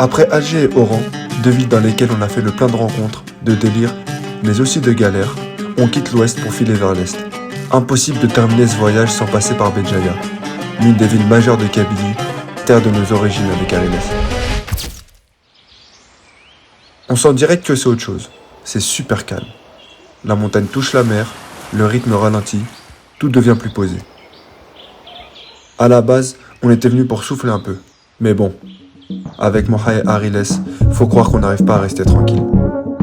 Après Alger et Oran, deux villes dans lesquelles on a fait le plein de rencontres, de délires, mais aussi de galères, on quitte l'ouest pour filer vers l'est. Impossible de terminer ce voyage sans passer par Béjaïa, l'une des villes majeures de Kabylie, terre de nos origines avec Ariles. On sent direct que c'est autre chose. C'est super calme. La montagne touche la mer, le rythme ralentit, tout devient plus posé. À la base, on était venu pour souffler un peu. Mais bon, avec Moha et Ariles, faut croire qu'on n'arrive pas à rester tranquille.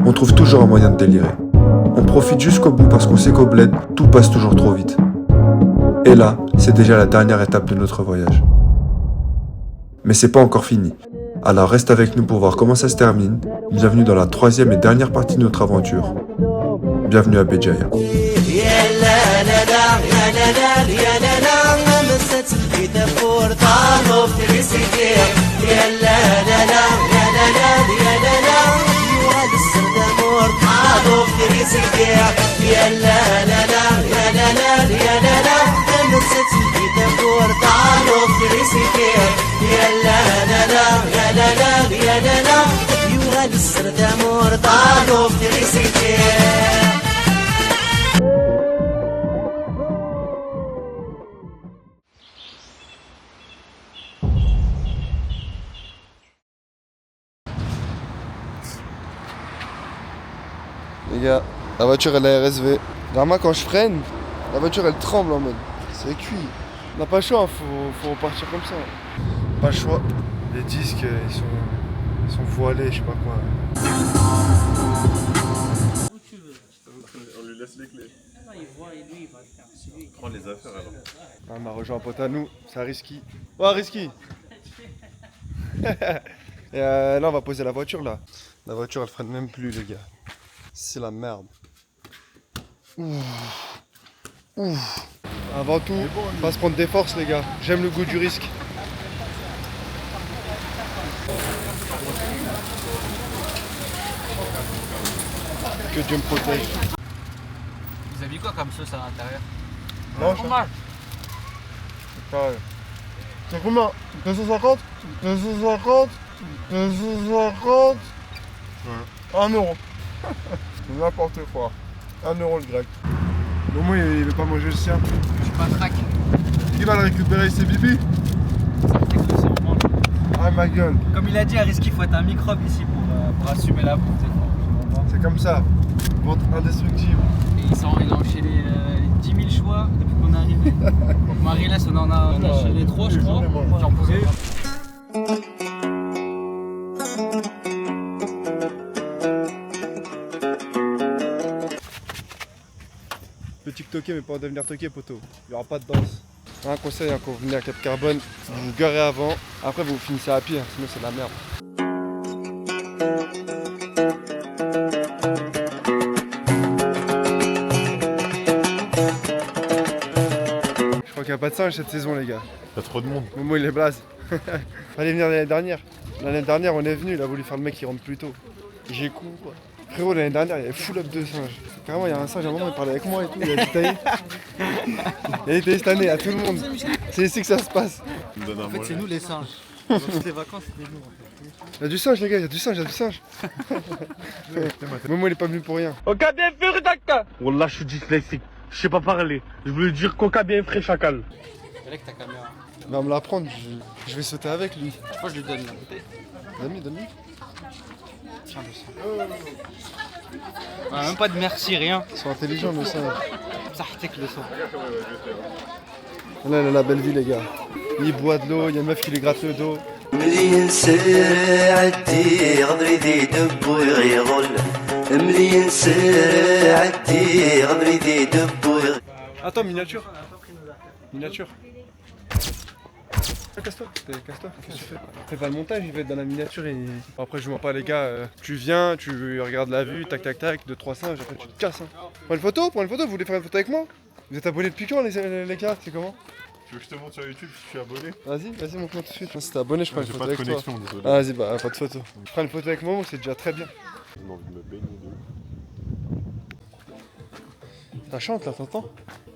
On trouve toujours un moyen de délirer. On profite jusqu'au bout parce qu'on sait qu'au bled, tout passe toujours trop vite. Et là, c'est déjà la dernière étape de notre voyage. Mais c'est pas encore fini. Alors reste avec nous pour voir comment ça se termine. Bienvenue dans la troisième et dernière partie de notre aventure. Bienvenue à Béjaïa. Les gars, la voiture elle est RSV. Normalement quand je freine, la voiture elle tremble en mode. C'est cuit. On n'a pas le choix, faut repartir comme ça. Pas le choix. Les disques ils sont voilés, je sais pas quoi. Où tu veux. On lui laisse les clés. Non, il voit et lui il va le faire. C'est lui. Prends les affaires alors. On a rejoint un pote à nous, c'est Risky. Ouais Risky. Et là on va poser la voiture là. La voiture elle freine même plus les gars. C'est la merde. Avant tout, on va se prendre des forces les gars. J'aime le goût du risque. Que Dieu me protège. Vous avez mis quoi comme sauce à l'intérieur? Non, Fromage. C'est combien? 250? 250? 250? Ouais. 1 euro. C'est n'importe quoi. 1 euro le grec. Au moins il veut pas manger le sien. Je suis pas traque. Qui va le récupérer? C'est Bibi? Ah ma gueule. Comme il a dit à Risky, il faut être un microbe ici pour assumer la bouffe. C'est comme ça. Vente indestructible. Et il a enchaîné 10 000 choix depuis qu'on est arrivé. Donc Marie-Laisse, on en a enchaîné 3 je crois. J'en posais. Le TikToker mais pas en devenir toqué poteau. Il n'y aura pas de danse. Un conseil quand vous venez à Cap Carbone, vous vous garez avant, après vous finissez à pied, sinon c'est de la merde. Je crois qu'il n'y a pas de singe cette saison les gars. Y'a trop de monde. Momo il est blaze. Fallait venir l'année dernière. L'année dernière on est venu, il a voulu faire le mec qui rentre plus tôt. J'ai coup quoi. Frérot l'année dernière il y avait full up de singes. Carrément il y a un singe à un moment il parlait avec moi et tout, il a dit tailler. Il a été cette année à tout le monde. C'est ici que ça se passe. Tu me donnes à En fait, manger. c'est nous les singes. Dans toutes les vacances, c'était nous. Il y a du singe les gars, il y a du singe, il y a du singe. Momo il est pas venu pour rien. Coca bien fait Daka. Wallah, je suis dyslexique. Je sais pas parler. Je voulais dire coca bien frais chacal. Avec ta caméra. Il va me la prendre, je vais sauter avec lui. Je crois que je lui donne la bouteille. Donne-lui. Tiens, le sang. Ah, même pas de merci, rien. Ils sont intelligents nos singes. Ça arrête le sang. Là, la belle vie les gars. Il boit de l'eau, il y a une meuf qui lui gratte le dos. مليون ساعتي غدري ذي دب ويغول مليون ساعتي غدري ذي دب ويغول. Attends, miniature. Miniature. Casse-toi, casse-toi, qu'est-ce que tu fais? Fais pas le montage, il va être dans la miniature et... Après je vois pas les gars, tu viens, tu regardes la vue, tac tac tac, 2-3 singes, après tu te casses. Hein. Prends une photo, vous voulez faire une photo avec moi? Vous êtes abonnés depuis quand les gars, c'est comment? Tu veux que je te montre sur YouTube si je suis abonné? Vas-y, montre-moi tout de suite. Si t'es abonné, je prends une J'ai photo pas de avec toi. connexion, désolé. Ah, vas-y, bah pas de photo. Je prends une photo avec Momo, c'est déjà très bien. J'ai envie de me baigner de ouf. Ça chante là, t'entends?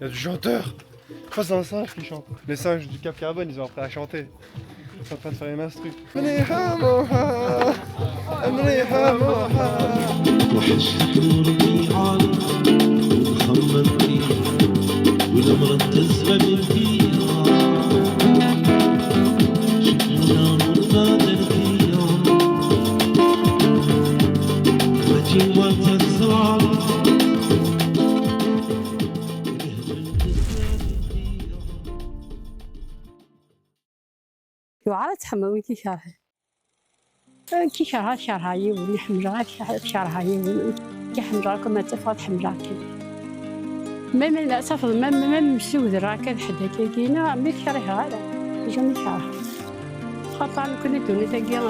Il y a du chanteur. Je crois que c'est un singe qui chante. Les singes du Cap Carbone, ils ont appris à chanter. C'est en train de faire une instru. مليحة موحة مليحة موحة. وعلى تحموي كي شارها يوني حمراء شارها يوني كي حمراء كما تفاض حمراء كي ما للاسف ما مسود راكد حدا كينا ما كاريها هذا جوني شارها خاطر كنا دوني تاكي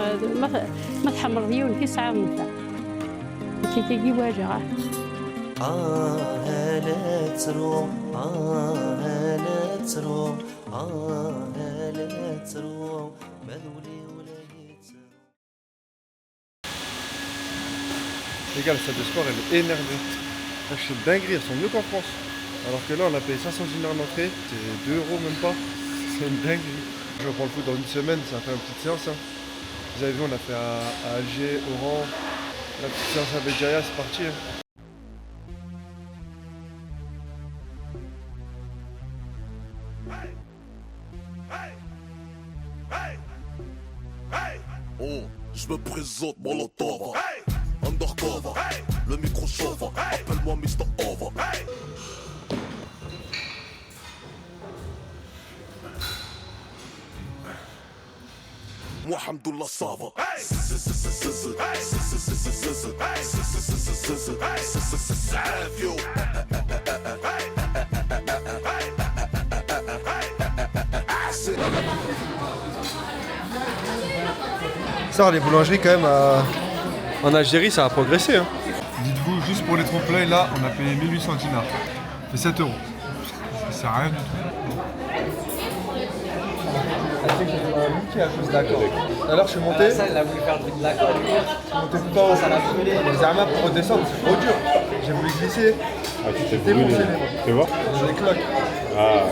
ما تحمر يوني كي ساعه منفع كي واجهه لا تروح لا تروح لا تروح مذولي ولا يتروح. Les gars, la salle de sport elle est énervée. C'est une dinguerie, elles sont mieux qu'en France. Alors que là on a payé 500 dinars d'entrée, c'est 2 € même pas. C'est une dinguerie. Je reprends le foot dans une semaine, ça va faire une petite séance. Hein. Vous avez vu, on a fait à Alger, Oran. La petite séance à Béjaïa, c'est parti. Hein. Oh, je me présente Molotov, undercover, le micro chauffe, appelle-moi Mr. Over. Moi, Hamdoullah, ça va. Ça, les boulangeries quand même en Algérie ça a progressé. Hein. Dites-vous, juste pour les trompe-l'œil là, on a payé 1800 dinars. Ça fait 7 €. Ça sert à rien du tout. À cause de l'accord. Alors je suis monté. Ça, il a voulu faire le truc de l'accord. Je suis monté tout en haut. Ça l'a brûlé. Les armes pour redescendre, c'est trop dur. J'ai voulu glisser. Ah, tu t'es brûlé. Tu vois? J'ai des cloques. Ah.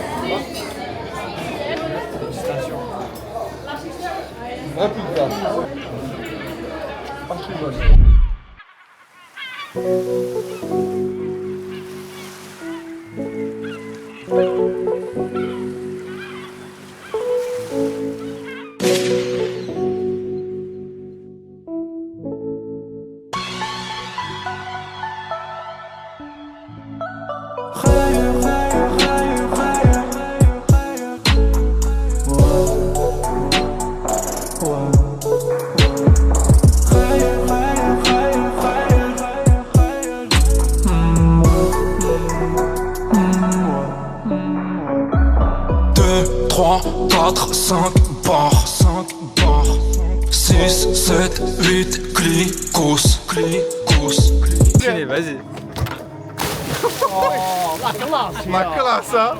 Rapide là. Archi bonne. Allez, vas-y. Oh, la classe. La classe, hein.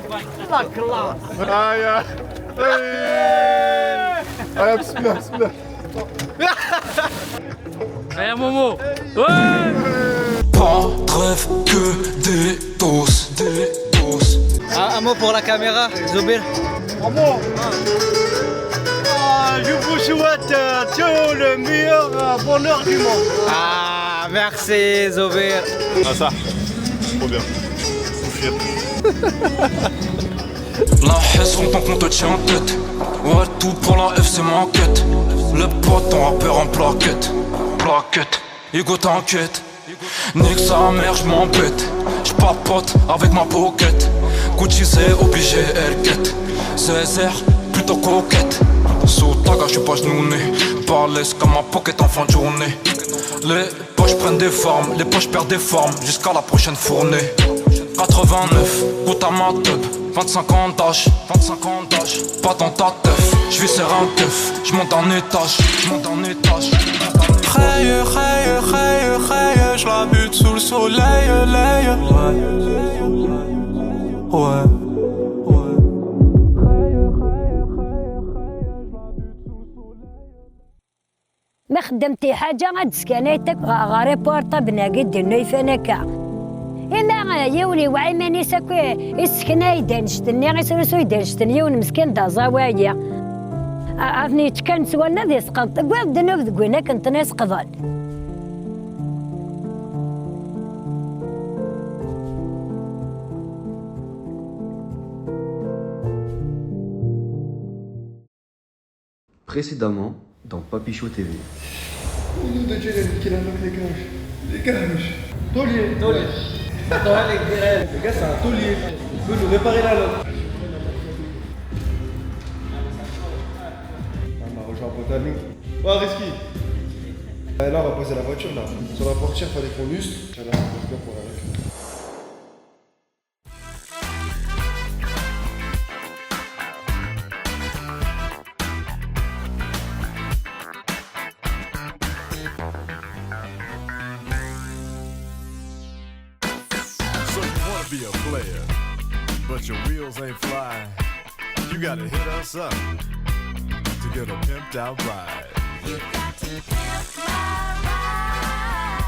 La classe. Aïe, aïe. Aïe, bismillah, bismillah. Allez, Momo. Ouais. Pas de rêve que des doses, des doses. Un mot pour la caméra, Zobir. Je vous souhaite tout le meilleur bonheur du monde. Ah, merci Zobir. Ah ça, trop bien. Fier. La haisse longtemps qu'on te tient en tête. Ouais, tout pour la F c'est ma quête. Le poton rappeur en plaquette. Plaquette, Hugo t'inquiète. Nique sa mère, j'm'embête. J'papote avec ma pocket. Gucci c'est obligé, elle quête. Césaire, plutôt coquette. Sous taga, j'suis pas genouné. Balèze comme ma pocket en fin de journée. Les poches prennent des formes, les poches perdent des formes. Jusqu'à la prochaine fournée. 89, goûte à ma teub. 25 ans d'âge, 25 ans d'âge. Pas dans ta teuf, j'vis serrer un keuf. J'monte en étage, j'monte en étage. Raye, raye, raye, raye, j'la bute sous le soleil, ouais. ما خدمتي حاجه غاد سكانيتك غاري بورطا بناقد نيفانكا إما يولي وعيماني ساكو يسكنا يدانشتني غيسرسو يدانشتني يون مسكين دا زوايا عرفني كان سوالنا ذي سقط قواد دنوب ذقوينا كنت ناس قضال Précédemment, dans Papichou TV. Les gages. Taulier. Les gars, c'est un taulier. Il peut nous réparer la loque. On a rejoint un pote à nous. Ouais, Risky. Là, on va poser la voiture là. Sur la portière, il fallait qu'on use. Inch'Allah, on va bien pour avec. Be a player, but your wheels ain't flying. You gotta hit us up to get a pimped out ride. You got to pimp my ride.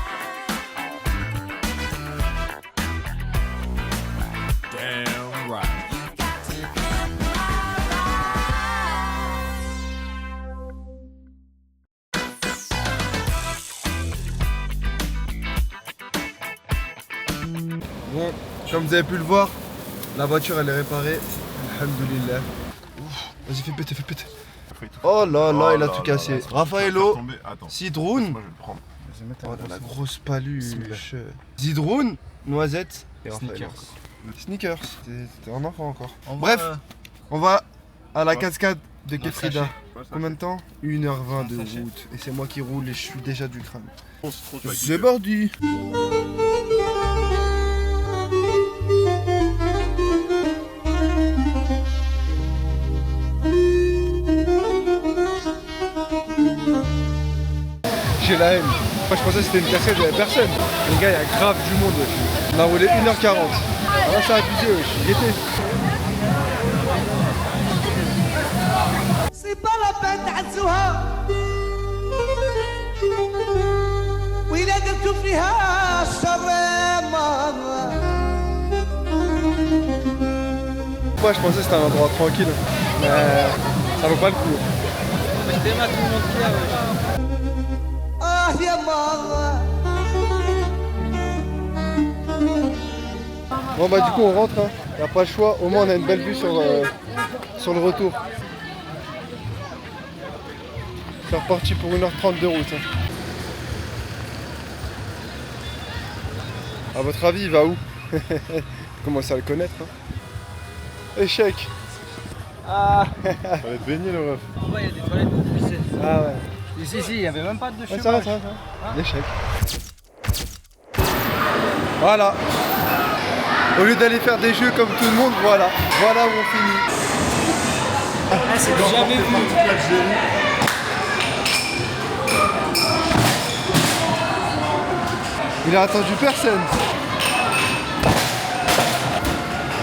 Damn right. You got to pimp my ride. Bon. Comme vous avez pu le voir, la voiture elle est réparée. Alhamdoulilah. Vas-y, fais péter. Oh là là, il a tout cassé. Raffaello, Zidroun. Oh là, la grosse paluche. Zidroun, Noisette et Raffaello. Sneakers. C'était un enfant encore. Bref, on va à la cascade de Kefrida. Combien de temps? 1h20 de route. Et c'est moi qui roule et je suis déjà du crâne. C'est parti. J'ai la haine. Moi je pensais que c'était une cascade, il n'y avait personne. Les gars, il y a grave du monde. On a roulé 1h40. Là ça a abusé, wesh. Guettez. C'est pas la peine تعزوها وإلا درتو فيها الشر Moi je pensais que c'était un endroit tranquille. Mais ça vaut pas le coup. Mais je démarre tout le monde qui a, wesh. Bon bah du coup on rentre, hein. Y a pas le choix, au moins on a une belle vue sur le retour. C'est reparti pour 1h30 de route. Hein. À votre avis il va où? Commencez à le connaître. Hein. Échec. Ah. Fallait te baigner le ref. En bas il y a des toilettes pour pisser. Ah ouais. Ici, il n'y avait même pas de chemin. Ça va. L'échec. Voilà. Au lieu d'aller faire des jeux comme tout le monde, voilà. Voilà où on finit. Ah, c'est jamais vu. Il a attendu personne.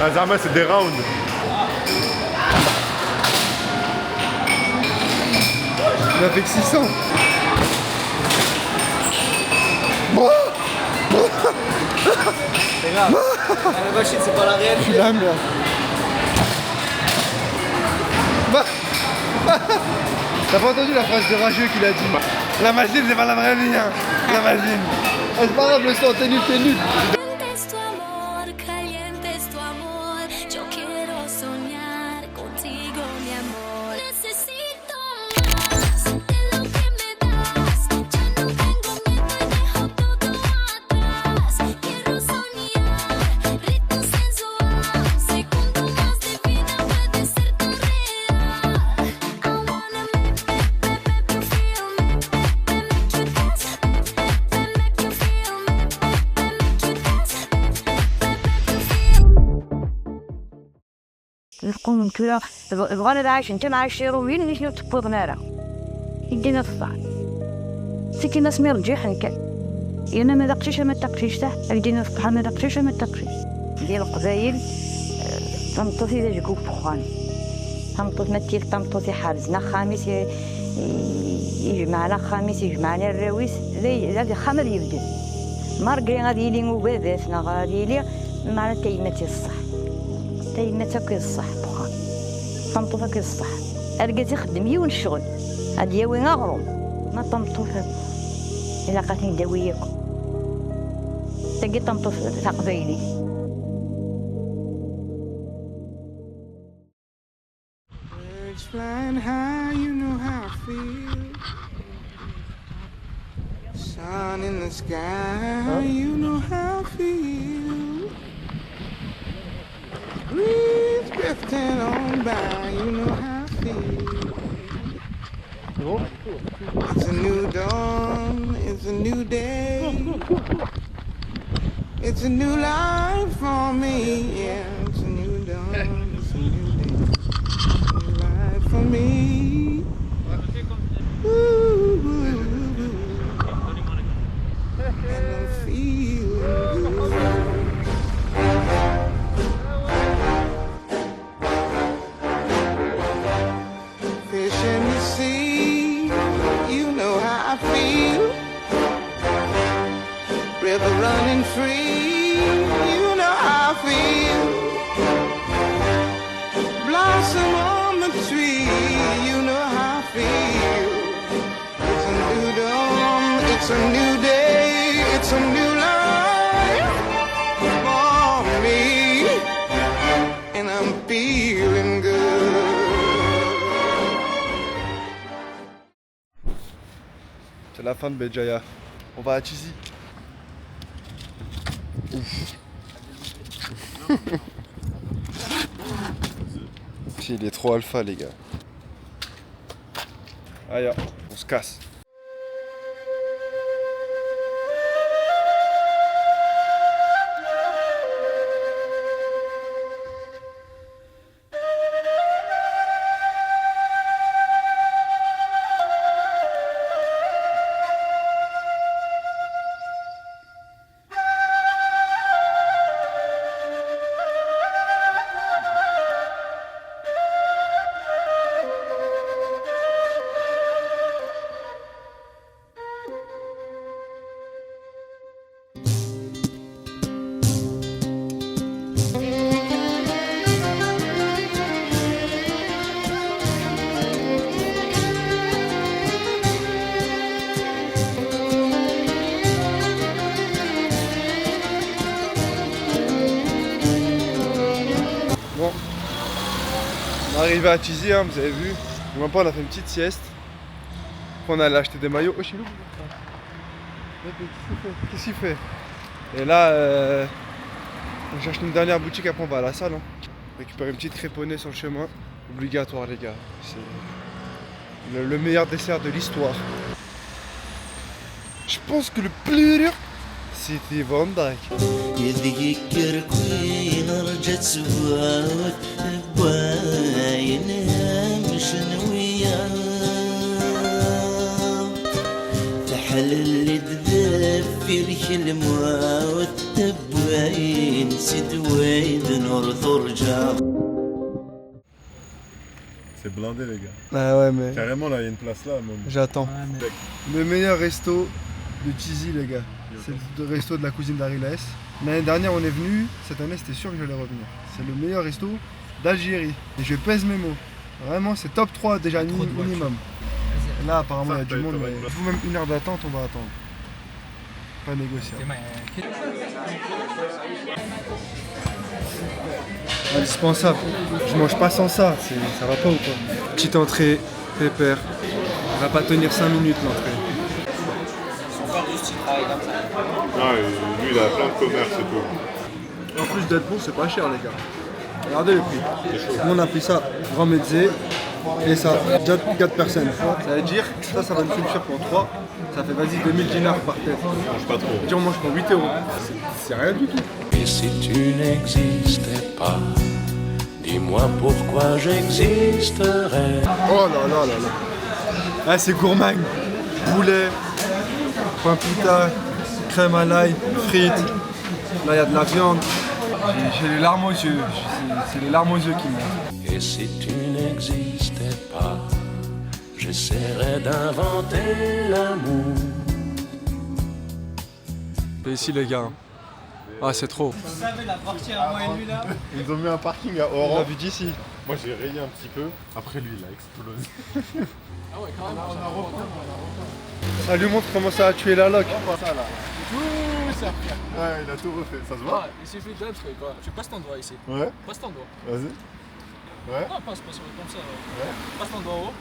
Ah, Zama, c'est des rounds. Il a fait que 600. C'est grave. La machine, c'est pas la réelle. Je suis la merde. T'as pas entendu la phrase de rageux qu'il a dit? La machine, c'est pas la vraie vie, hein. La machine. Ah, c'est pas grave, le son, t'es nul. نقوم نتولا بغانا نعيش انت مع الشيروين اللي شنو تبوض نارا يدينا الصعب سكي ناس مرجح كان انا ما دقتيش ما تقتيش تاع يدينا الصحه ما دقتيش ما تقتيش ديال القبايل تمطوسي ذا جكوب فخان تمطوس ما تيك تمطوسي حارزنا خامس يجمعنا خامس يجمعنا الراويس لا خمر يبدل ماركري غادي يلي وباباتنا غادي يلي مع تيمتي الصح تيمتي كي الصح بخا تمطوسا كي الصح أرقد يخدم يون الشغل هاد يوين أغرم ما طمطوف إلا قاتني داوياكم تلقي طمطوف تقبيلي. Birds flying high, you know how I feel. Sun in the sky, you know how I feel. Breeze drifting on by, you know how I feel. It's a new dawn, it's a new day. It's a new life for me, yeah. It's a new dawn, it's a new day. New life for me. Ooh, and I'm feeling good. Fish in the sea, you know how I feel. River running free, you know how I feel. Blossom on the tree, you know how I feel. It's a new dawn, it's a new day, it's a new life for me, and I'm feeling good. C'est la fin de Béjaïa. On va à Tizi. Ouf. Il est trop alpha les gars. Aïe, on se casse. Bon, on est arrivé à Tizi, hein, vous avez vu. Mon papa, on a fait une petite sieste. Après, on allait acheter des maillots. Oh, chez nous. Qu'est-ce qu'il fait? Et là, on cherche une dernière boutique, après on va à la salle. Hein. Récupérer une petite créponnée sur le chemin. Obligatoire, les gars. C'est le meilleur dessert de l'histoire. Je pense que le plus dur, c'était Van Dyke. يذكر كوين رجعت سواك باينها مشن وياه تحل اللي تذفر الموت تباين سدويد نور ثرجع. C'est blindé les gars. Ah ouais mais... Carrément là, il y a une place là. Même. J'attends. Le meilleur resto de Tizi les gars. C'est le resto de la cousine d'Ariles. L'année dernière on est venu, cette année c'était sûr que j'allais revenir. C'est le meilleur resto d'Algérie. Et je pèse mes mots. Vraiment c'est top 3 déjà minimum. Et là apparemment il y a du monde mais il faut même une heure d'attente, on va attendre. Pas négociable. Indispensable. Je mange pas sans ça, ça va pas ou quoi? Petite entrée, pépère. On va pas tenir 5 minutes l'entrée. Ah, lui il a plein de commerces et tout. En plus d'être bon, c'est pas cher les gars. Regardez le prix. Nous on a pris ça, grand mezzé, et ça, déjà 4 personnes. Ça veut dire, ça va nous suffire pour 3, ça fait vas-y 2000 dinars par tête. On mange pas trop. Et on mange pour 8 €. C'est rien du tout. Et si tu n'existais pas, dis-moi pourquoi j'existerais. Oh là là là là. Ah c'est gourmand. Poulet, pain pita, crème à l'ail, frites. Là il y a de la viande. J'ai les larmes aux yeux. C'est les larmes aux yeux qui montent. Et si tu n'existais pas, j'essaierais d'inventer l'amour. Et ici les gars. Ah, c'est trop. Vous savez, la partie à moi et lui là. Ils nous ont mis un parking à On Oran. l'a vu d'ici. Moi j'ai rayé un petit peu. Après lui il a explosé. Ah ouais, quand même. Ça lui montre comment ça a tué la loc. Ça là. Ouh, ça. Ouais, il a tout refait. Ça se voit? Il suffit d'un truc, quoi. Tu passes ton doigt ici. Ouais. Passe ton doigt. Vas-y. Ouais. Non, passe comme ça. Ouais. Passe ton doigt en haut.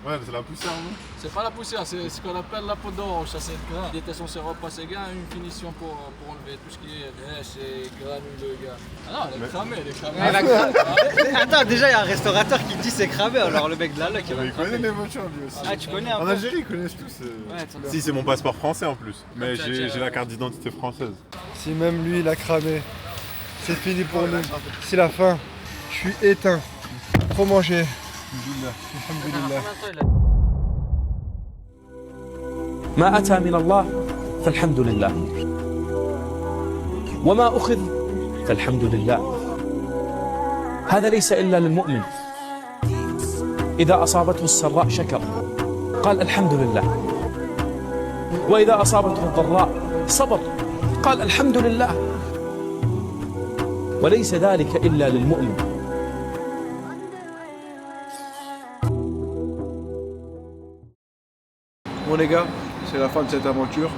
Ouais, c'est la poussière, non? C'est pas la poussière, c'est ce qu'on appelle la peau d'orange, ça c'est le grain. Il était censé repasser gars, une finition pour enlever tout ce qui est lèche et granuleux, gars. Ah non, elle est cramée, Attends, déjà il y a un restaurateur qui dit c'est cramé, alors le mec de là, il va. Il connaît les voitures lui aussi. Ah, tu connais un En peu? Algérie, ils connaissent tous. Si, c'est mon passeport français en plus. Mais j'ai la carte d'identité française. Si même lui il a cramé, c'est fini pour nous. C'est la fin. Je suis éteint. Trop mangé. Alhamdulillah. ما أتى من الله فالحمد لله وما أخذ فالحمد لله هذا ليس إلا للمؤمن إذا أصابته السراء شكر قال الحمد لله وإذا أصابته الضراء صبر قال الحمد لله وليس ذلك إلا للمؤمن. Bon les gars, c'est la fin de cette aventure.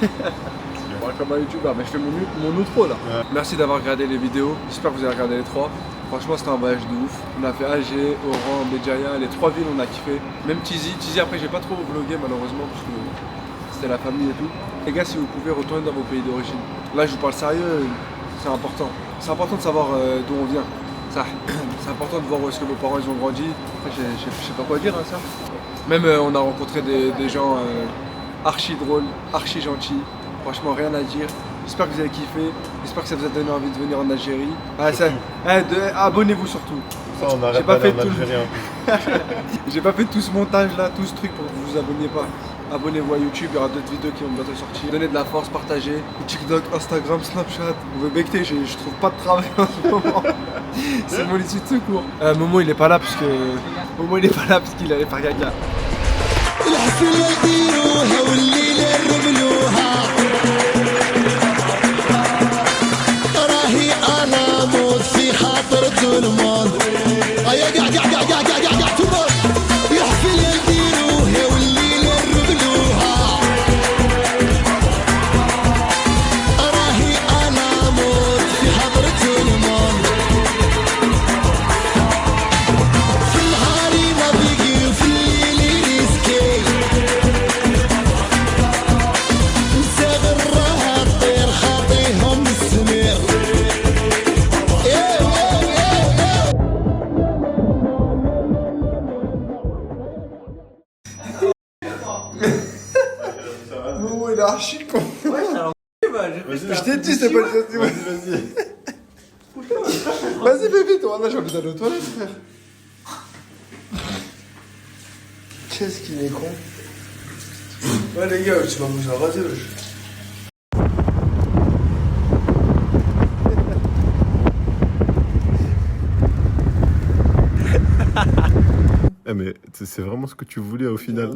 Bon, comme un youtubeur, mais je fais mon outro là. Ouais. Merci d'avoir regardé les vidéos, j'espère que vous avez regardé les 3. Franchement c'était un voyage de ouf. On a fait Alger, Oran, Béjaïa, les 3 villes on a kiffé. Même Tizi après j'ai pas trop vlogué malheureusement parce que c'était la famille et tout. Les gars, si vous pouvez retourner dans vos pays d'origine. Là je vous parle sérieux, c'est important. C'est important de savoir d'où on vient. Ça, c'est important de voir où est-ce que vos parents ils ont grandi. Je sais pas quoi dire hein, ça. Même on a rencontré des gens archi drôles, archi gentils. Franchement rien à dire. J'espère que vous avez kiffé. J'espère que ça vous a donné envie de venir en Algérie. Abonnez-vous surtout. Ça on arrête J'ai pas fait en Algérie. J'ai pas fait tout ce montage là, tout ce truc pour que vous vous abonniez pas. Abonnez-vous à YouTube, il y aura d'autres vidéos qui vont bientôt sortir. Donnez de la force, partagez. TikTok, Instagram, Snapchat. Vous me bectez, je trouve pas de travail en ce moment. C'est mon issue de secours. Momo il est pas là parce qu'il allait faire gaga. Momo il est archi con. Je t'ai dit c'est pas le Vas-y. Vas-y bébé toi, là j'ai envie d'aller aux toilettes frère. Qu'est-ce qu'il est con. Ouais les gars, tu vas vous raser wesh. Eh mais c'est vraiment ce que tu voulais au final.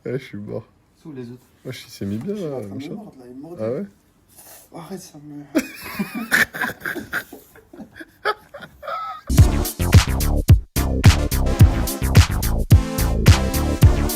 Ouais, je suis mort. Sous les autres. Moi, il s'est mis bien là, machin. Ah ouais? Arrête, ça me...